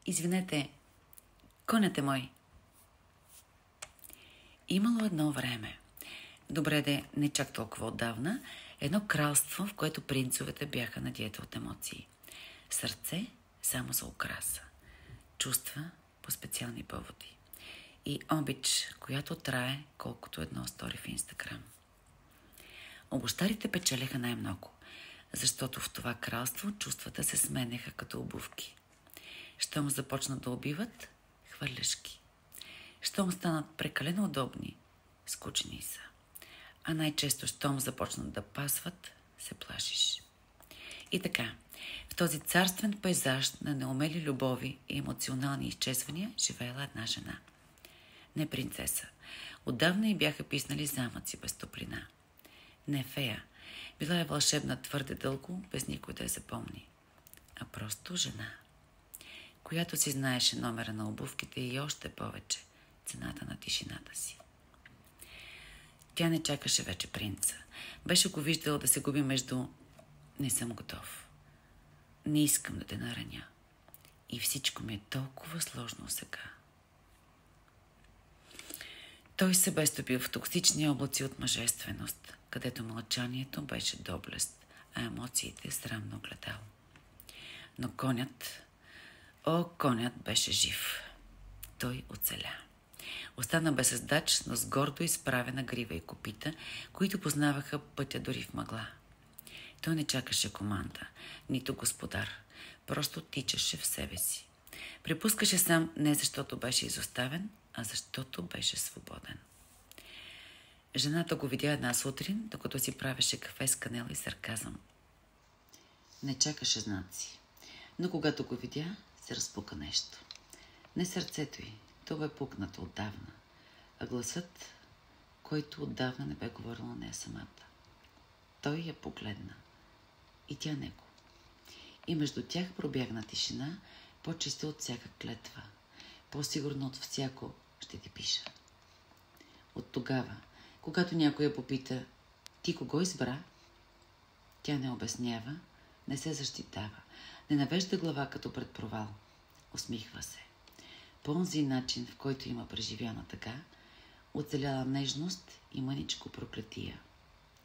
Извинете, конете мой. Имало едно време, добре де не чак толкова отдавна, едно кралство, в което принцовете бяха на диета от емоции. Сърце само за украса, чувства по специални поводи и обич, която трае колкото едно стори в Инстаграм. Обощарите печелеха най-много, защото в това кралство чувствата се сменеха като обувки. Щом започнат да убиват, хвърляш ги. Щом станат прекалено удобни, скучени са. А най-често, щом започнат да пасват, се плашиш. И така, в този царствен пейзаж на неумели любови и емоционални изчезвания живеела една жена. Не принцеса. Отдавна й бяха писнали замъци без топлина. Не фея. Била е вълшебна твърде дълго, без никой да я запомни. А просто жена, която си знаеше номера на обувките и още повече цената на тишината си. Тя не чакаше вече принца. Беше го виждала да се губи между "не съм готов", "не искам да те нараня" и "всичко ми е толкова сложно сега". Той се бе стопил в токсични облаци от мъжественост, където мълчанието беше доблест, а емоциите срамно огледало. Но конят беше жив. Той оцеля. Остана безсъздач, но с гордо изправена грива и копита, които познаваха пътя дори в мъгла. Той не чакаше команда, нито господар, просто тичаше в себе си. Припускаше сам не защото беше изоставен, а защото беше свободен. Жената го видя една сутрин, докато си правеше кафе с канела и сарказъм. Не чакаше знаци, но когато го видя, се разпука нещо. Не сърцето й, то бе пукнато отдавна, а гласът, който отдавна не бе говорил на нея самата. Той я погледна и тя него. И между тях пробягна тишина, по-чиста от всяка клетва, по-сигурно от всяко "ще ти пиша". От тогава, когато някой я попита "ти кого избра?", тя не обяснява, не се защитава, не навежда глава като пред провал. Усмихва се. По онзи начин, в който има преживяна тъга, оцеляла нежност и мъничко проклетия.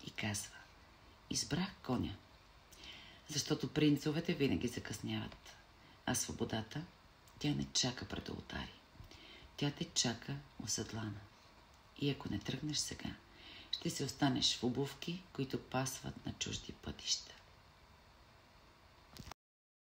И казва: "избрах коня". Защото принцовете винаги закъсняват, а свободата, тя не чака пред олтари. Тя те чака оседлана. И ако не тръгнеш сега, ще се останеш в обувки, които пасват на чужди пътища.